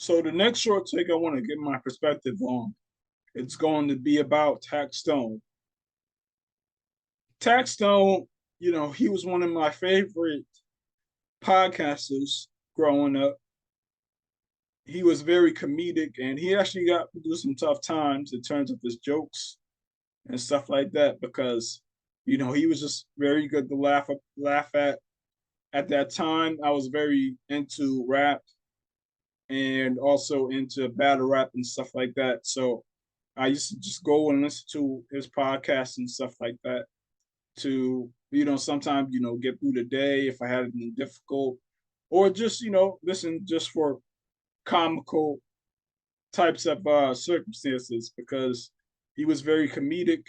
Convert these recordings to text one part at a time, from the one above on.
So the next short take I want to get my perspective on, it's going to be about Taxstone. Taxstone, he was one of my favorite podcasters growing up. He was very comedic and he actually got through some tough times in terms of his jokes and stuff like that because, he was just very good to laugh at. At that time, I was very into rap and also into battle rap and stuff like that. So I used to just go and listen to his podcast and stuff like that to, sometimes, get through the day if I had anything difficult or just, listen just for comical types of circumstances because he was very comedic.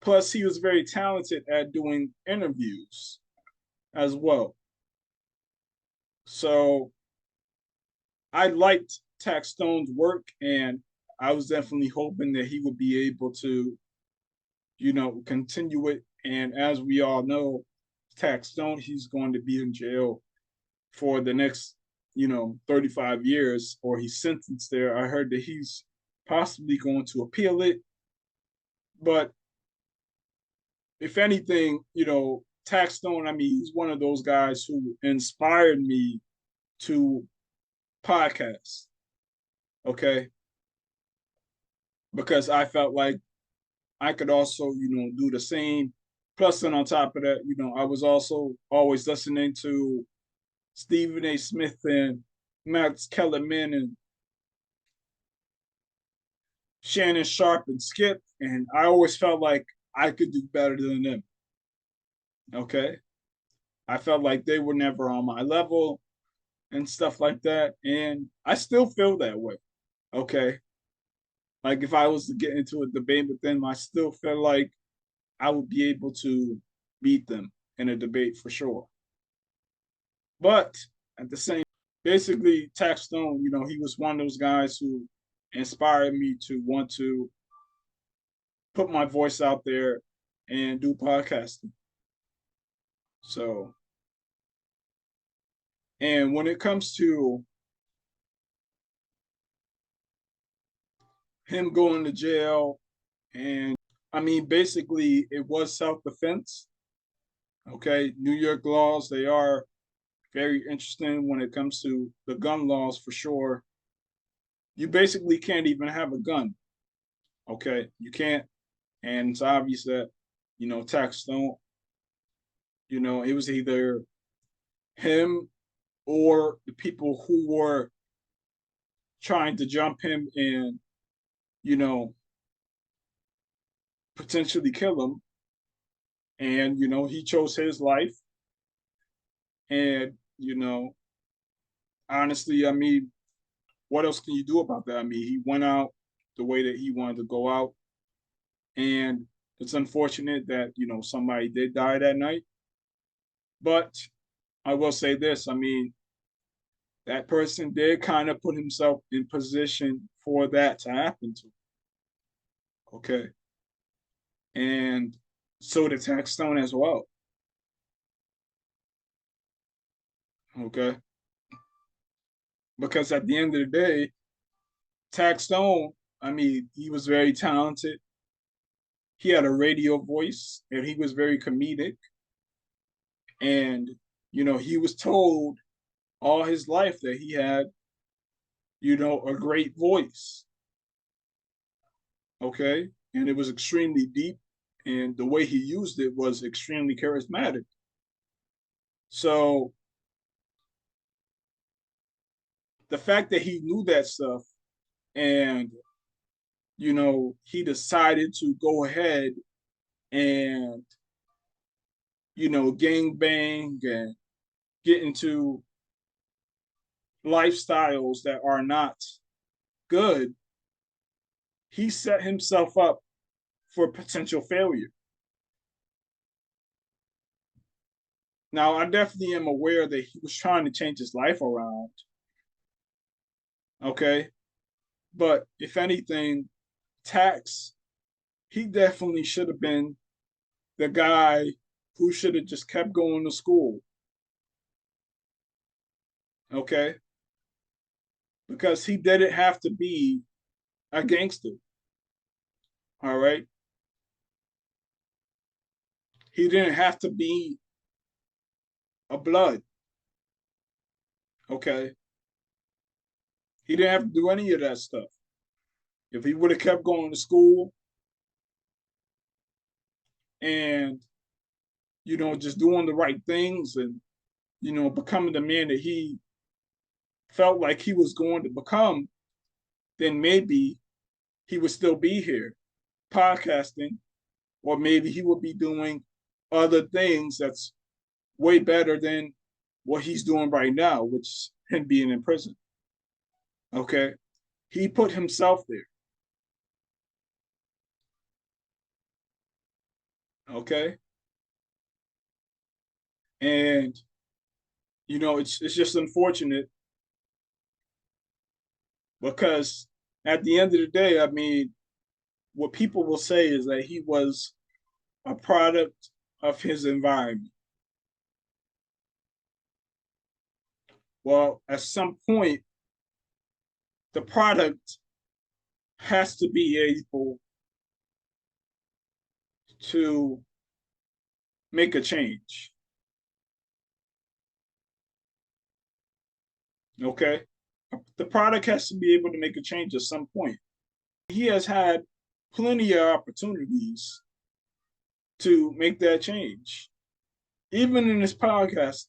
Plus, he was very talented at doing interviews as well. So I liked Taxstone's work, and I was definitely hoping that he would be able to, continue it. And as we all know, Taxstone, he's going to be in jail for the next, 35 years, or he's sentenced there. I heard that he's possibly going to appeal it. But if anything, Taxstone, I mean, he's one of those guys who inspired me to podcast. Okay. Because I felt like I could also, do the same. Plus, and on top of that, I was also always listening to Stephen A. Smith and Max Kellerman and Shannon Sharp and Skip, and I always felt like I could do better than them. Okay, I felt like they were never on my level and stuff like that, and I still feel that way. Okay, like if I was to get into a debate with them, I still feel like I would be able to beat them in a debate for sure. But at the same, basically, Taxstone, he was one of those guys who inspired me to want to put my voice out there and do podcasting. So, and when it comes to him going to jail, and I mean, basically, it was self defense. Okay, New York laws, they are very interesting when it comes to the gun laws for sure. You basically can't even have a gun. Okay, you can't, and it's obvious that Taxstone, it was either him or the people who were trying to jump him and you know potentially kill him, and he chose his life, and honestly, I mean, what else can you do about that? I mean, he went out the way that he wanted to go out, and it's unfortunate that somebody did die that night. But I will say this: I mean, that person did kind of put himself in position for that to happen to. Okay, and so did Taxstone as well. Okay, because at the end of the day, Taxstone, I mean, he was very talented. He had a radio voice, and he was very comedic. And he was told all his life that he had, a great voice. Okay, and it was extremely deep, and the way he used it was extremely charismatic. So the fact that he knew that stuff, and he decided to go ahead and gang bang and get into lifestyles that are not good, he set himself up for potential failure. Now, I definitely am aware that he was trying to change his life around. Okay. But if anything, Tax, he definitely should have been the guy who should have just kept going to school. Okay. because he didn't have to be a gangster. All right. He didn't have to be a blood. Okay. He didn't have to do any of that stuff. If he would have kept going to school and, just doing the right things and, becoming the man that he felt like he was going to become, then maybe he would still be here podcasting, or maybe he would be doing other things that's way better than what he's doing right now, which is him being in prison. Okay. He put himself there. Okay. And, it's just unfortunate because at the end of the day, I mean, what people will say is that he was a product of his environment. Well, at some point, the product has to be able to make a change. Okay. The product has to be able to make a change at some point. He has had plenty of opportunities to make that change. Even in his podcast,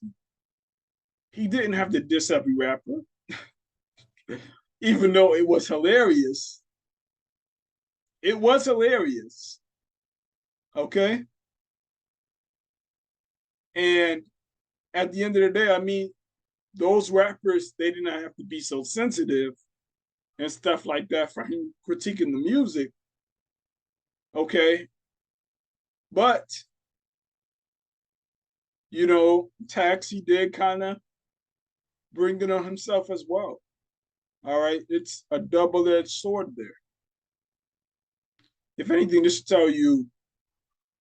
he didn't have to diss every rapper, even though it was hilarious. It was hilarious. Okay. And at the end of the day, I mean, those rappers, they did not have to be so sensitive and stuff like that for him critiquing the music. Okay. But, Taxi did kind of bring it on himself as well. All right. It's a double edged sword there. If anything, this should tell you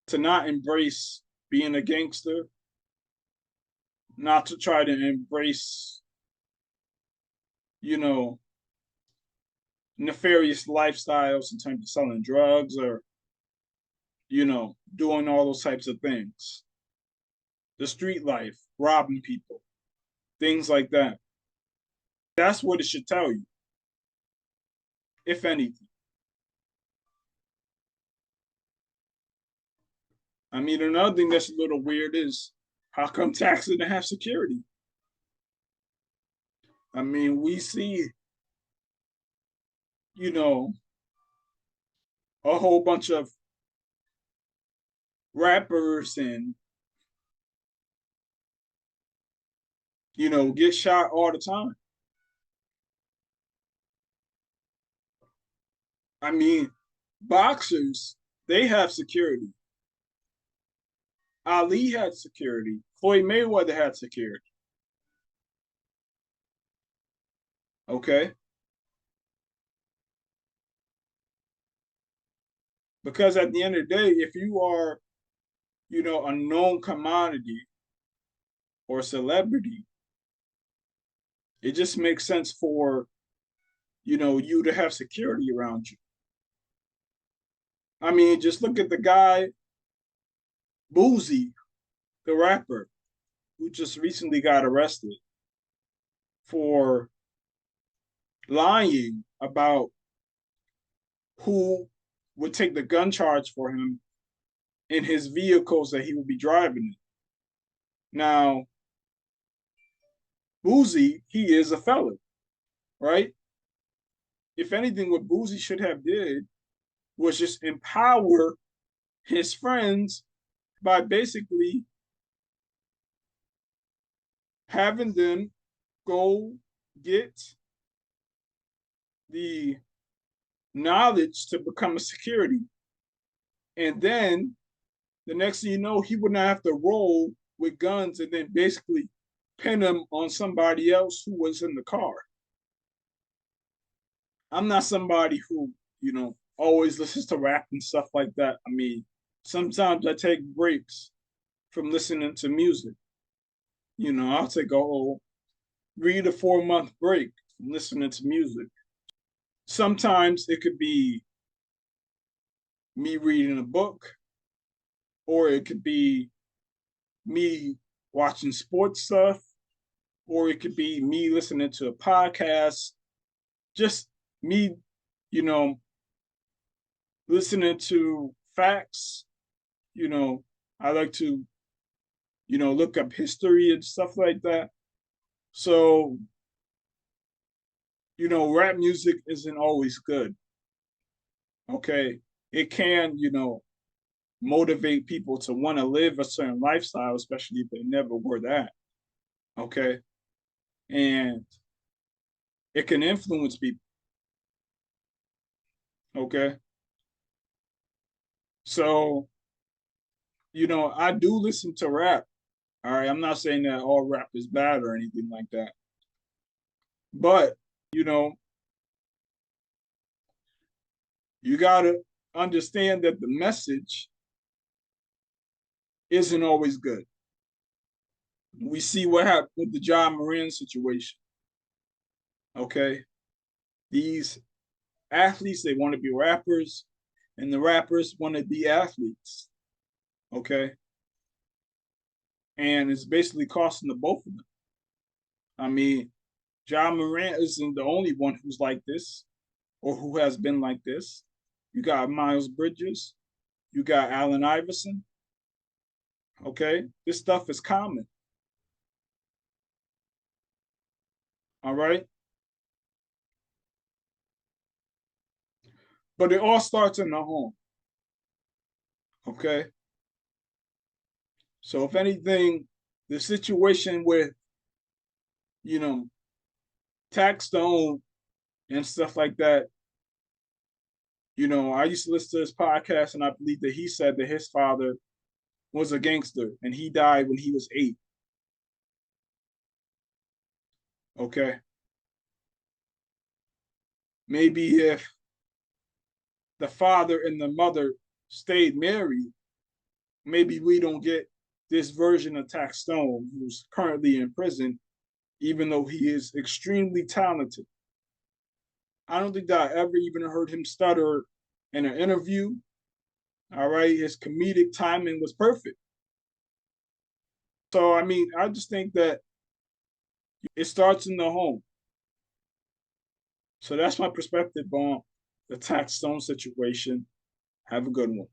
to not embrace being a gangster, not to try to embrace, you know, nefarious lifestyles in terms of selling drugs or, doing all those types of things. The street life, robbing people, things like that. That's what it should tell you, if anything. I mean, another thing that's a little weird is how come Tax didn't have security? I mean, we see, you know, a whole bunch of rappers and, get shot all the time. I mean, boxers, they have security. Ali had security. Floyd Mayweather had security. Okay. Because at the end of the day, if you are, a known commodity or celebrity, it just makes sense for, you to have security around you. I mean, just look at the guy, Boozy, the rapper, who just recently got arrested for lying about who would take the gun charge for him in his vehicles that he would be driving. Now, Boozy, he is a felon, right? If anything, what Boozy should have did was just empower his friends by basically having them go get the knowledge to become a security. And then the next thing you know, he would not have to roll with guns and then basically pin them on somebody else who was in the car. I'm not somebody who, always listens to rap and stuff like that. I mean, sometimes I take breaks from listening to music. I'll take a whole 3 to 4 month break from listening to music. Sometimes it could be me reading a book, or it could be me watching sports stuff, or it could be me listening to a podcast, just me, you know, listening to facts. You know, I like to, look up history and stuff like that. So, rap music isn't always good. Okay. It can, motivate people to want to live a certain lifestyle, especially if they never were that. Okay. And it can influence people. Okay. So, I do listen to rap. All right. I'm not saying that all rap is bad or anything like that. But, you got to understand that the message isn't always good. We see what happened with the John Moran situation. Okay. These athletes, they want to be rappers, and the rappers want to be athletes. Okay. And it's basically costing the both of them. I mean, John Moran isn't the only one who's like this or who has been like this. You got Miles Bridges, you got Allen Iverson. Okay. This stuff is common. All right. But it all starts in the home. Okay. So if anything, the situation with, you know, Taxstone and stuff like that, I used to listen to his podcast and I believe that he said that his father was a gangster and he died when he was 8. Okay. Maybe if the father and the mother stayed married, maybe we don't get this version of Taxstone, who's currently in prison, even though he is extremely talented. I don't think that I ever even heard him stutter in an interview. All right. His comedic timing was perfect. So, I mean, I just think that it starts in the home. So that's my perspective on the Taxstone situation. Have a good one.